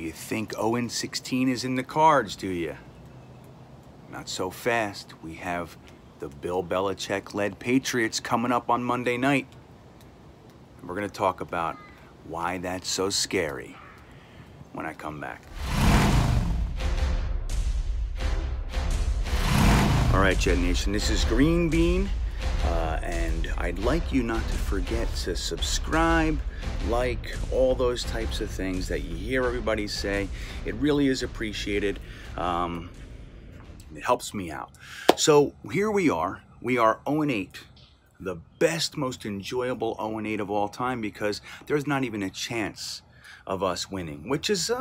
you think 0-16 is in the cards, do you? Not so fast. We have the Bill Belichick-led Patriots coming up on Monday night. We're going to talk about why that's so scary when I come back. All right, JetNation, this is GreenBean, and I'd like you not to forget to subscribe, like, all those types of things that you hear everybody say. It really is appreciated. It helps me out. So here we are. We are 0-8. The best, most enjoyable 0-8 of all time, because there's not even a chance of us winning, which is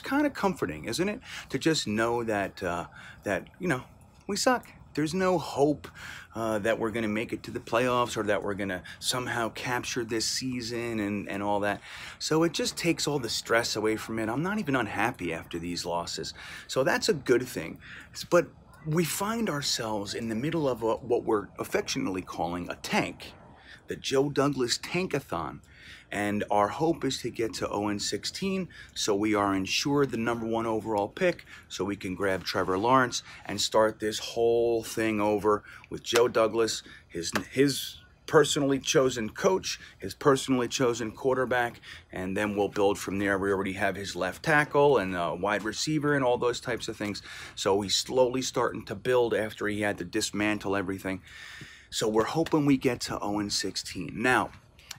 kind of comforting, isn't it? To just know that we suck. There's no hope that we're going to make it to the playoffs, or that we're going to somehow capture this season and all that. So it just takes all the stress away from it. I'm not even unhappy after these losses. So that's a good thing. But we find ourselves in the middle of what we're affectionately calling a tank, the Joe Douglas Tankathon. And our hope is to get to 0-16, so we are ensured the #1 overall pick, so we can grab Trevor Lawrence and start this whole thing over with Joe Douglas, his personally chosen coach, his personally chosen quarterback, and then we'll build from there. We already have his left tackle and wide receiver and all those types of things. So he's slowly starting to build after he had to dismantle everything. So we're hoping we get to 0-16. Now,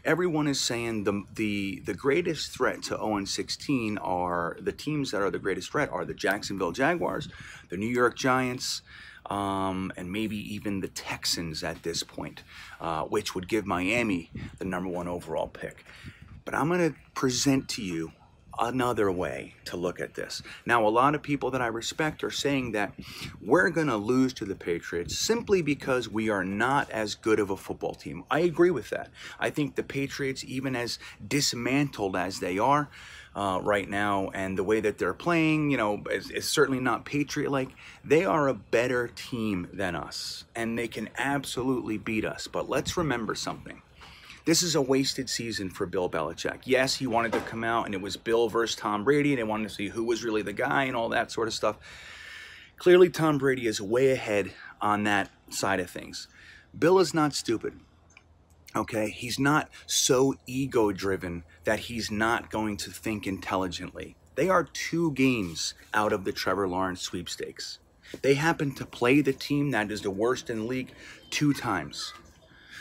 everyone is saying the greatest threat to 0-16 are the teams that are the greatest threat are the Jacksonville Jaguars, the New York Giants, and maybe even the Texans at this point, which would give Miami the #1 overall pick. But I'm going to present to you another way to look at this. Now, a lot of people that I respect are saying that we're going to lose to the Patriots simply because we are not as good of a football team. I agree with that. I think the Patriots, even as dismantled as they are right now, and the way that they're playing, is certainly not Patriot-like. They are a better team than us, and they can absolutely beat us. But let's remember something. This is a wasted season for Bill Belichick. Yes, he wanted to come out, and it was Bill versus Tom Brady, and they wanted to see who was really the guy and all that sort of stuff. Clearly, Tom Brady is way ahead on that side of things. Bill is not stupid, okay? He's not so ego-driven that he's not going to think intelligently. They are 2 games out of the Trevor Lawrence sweepstakes. They happen to play the team that is the worst in the league 2 times.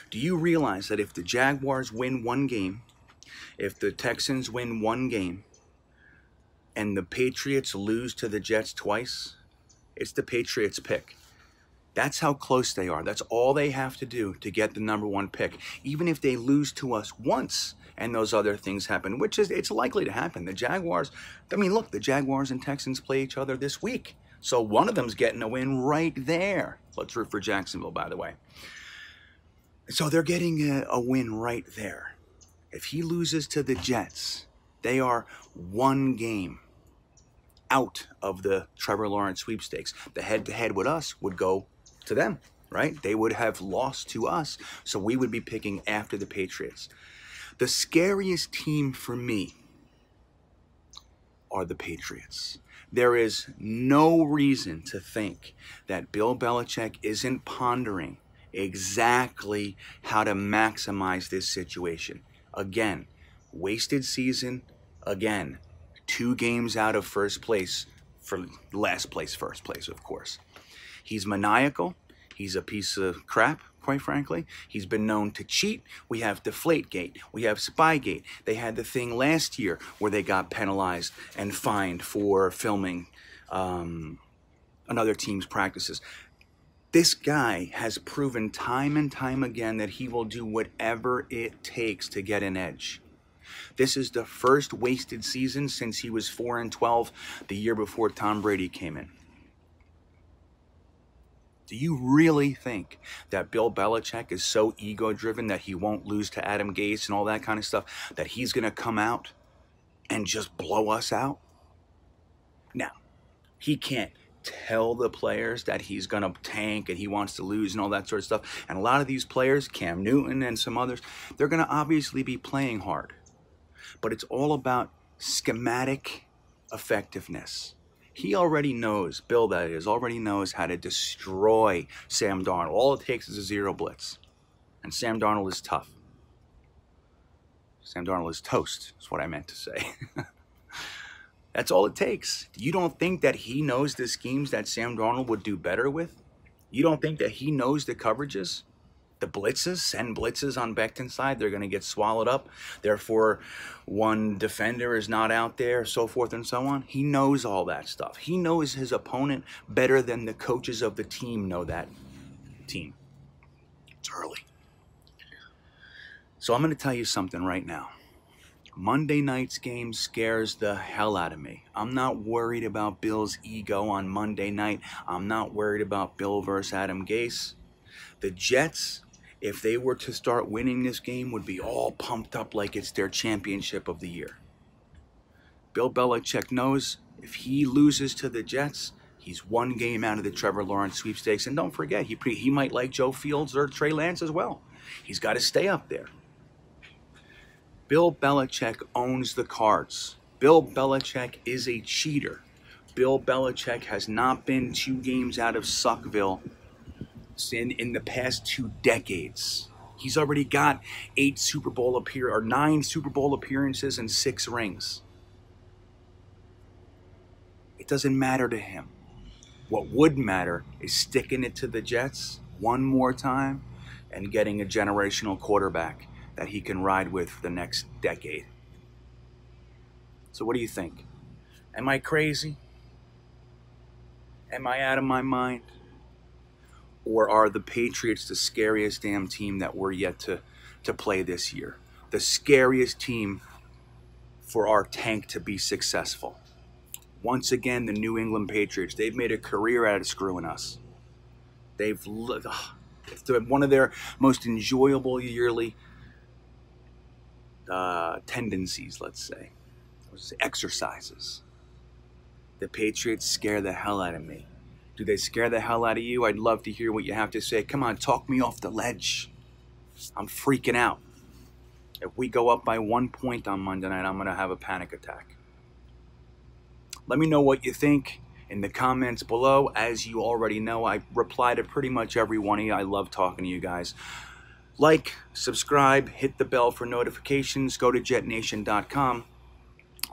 Do you realize that if the Jaguars win 1 game, if the Texans win 1 game, and the Patriots lose to the Jets twice, it's the Patriots pick? That's how close they are. That's all they have to do to get the #1 pick. Even if they lose to us once and those other things happen, which is, it's likely to happen. The Jaguars, look, the Jaguars and Texans play each other this week. So one of them's getting a win right there. Let's root for Jacksonville, by the way. So they're getting a win right there. If he loses to the Jets, they are 1 game out of the Trevor Lawrence sweepstakes. The head-to-head with us would go to them, right? They would have lost to us, so we would be picking after the Patriots. The scariest team for me are the Patriots. There is no reason to think that Bill Belichick isn't pondering exactly how to maximize this situation. Again, wasted season. Again, 2 games out of first place for last place, first place, of course. He's maniacal. He's a piece of crap, quite frankly. He's been known to cheat. We have Deflategate. We have Spygate. They had the thing last year where they got penalized and fined for filming another team's practices. This guy has proven time and time again that he will do whatever it takes to get an edge. This is the first wasted season since he was 4-12 the year before Tom Brady came in. Do you really think that Bill Belichick is so ego-driven that he won't lose to Adam Gase and all that kind of stuff, that he's going to come out and just blow us out? Now, he can't tell the players that he's going to tank and he wants to lose and all that sort of stuff. And a lot of these players, Cam Newton and some others, they're going to obviously be playing hard. But it's all about schematic effectiveness. He already knows, Bill that is, already knows how to destroy Sam Darnold. All it takes is a zero blitz. And Sam Darnold is tough. Sam Darnold is toast, is what I meant to say. That's all it takes. You don't think that he knows the schemes that Sam Darnold would do better with? You don't think that he knows the coverages? The blitzes, send blitzes on Becton's side, they're going to get swallowed up. Therefore, one defender is not out there, so forth and so on. He knows all that stuff. He knows his opponent better than the coaches of the team know that team. It's early. So I'm going to tell you something right now. Monday night's game scares the hell out of me. I'm not worried about Bill's ego on Monday night. I'm not worried about Bill versus Adam Gase. The Jets, if they were to start winning this game, would be all pumped up like it's their championship of the year. Bill Belichick knows if he loses to the Jets, he's one game out of the Trevor Lawrence sweepstakes. And don't forget, he might like Joe Fields or Trey Lance as well. He's got to stay up there. Bill Belichick owns the cards. Bill Belichick is a cheater. Bill Belichick has not been 2 games out of Suckville in the past 2 decades. He's already got 9 Super Bowl appearances and 6 rings. It doesn't matter to him. What would matter is sticking it to the Jets one more time and getting a generational quarterback that he can ride with for the next decade. So what do you think? Am I crazy? Am I out of my mind? Or are the Patriots the scariest damn team that we're yet to play this year? The scariest team for our tank to be successful. Once again, the New England Patriots, they've made a career out of screwing us. It's one of their most enjoyable yearly tendencies, let's say. Exercises. The Patriots scare the hell out of me. Do they scare the hell out of you? I'd love to hear what you have to say. Come on, talk me off the ledge. I'm freaking out. If we go up by 1 point on Monday night, I'm going to have a panic attack. Let me know what you think in the comments below. As you already know, I reply to pretty much every one of you. I love talking to you guys. Like, subscribe, hit the bell for notifications. Go to JetNation.com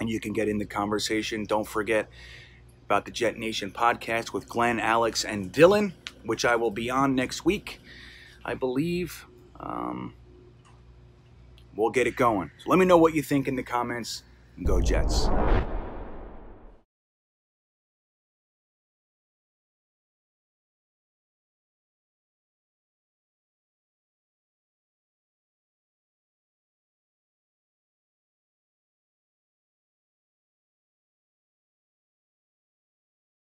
and you can get in the conversation. Don't forget about the JetNation podcast with Glenn, Alex, and Dylan, which I will be on next week, I believe. We'll get it going. So let me know what you think in the comments, and go Jets.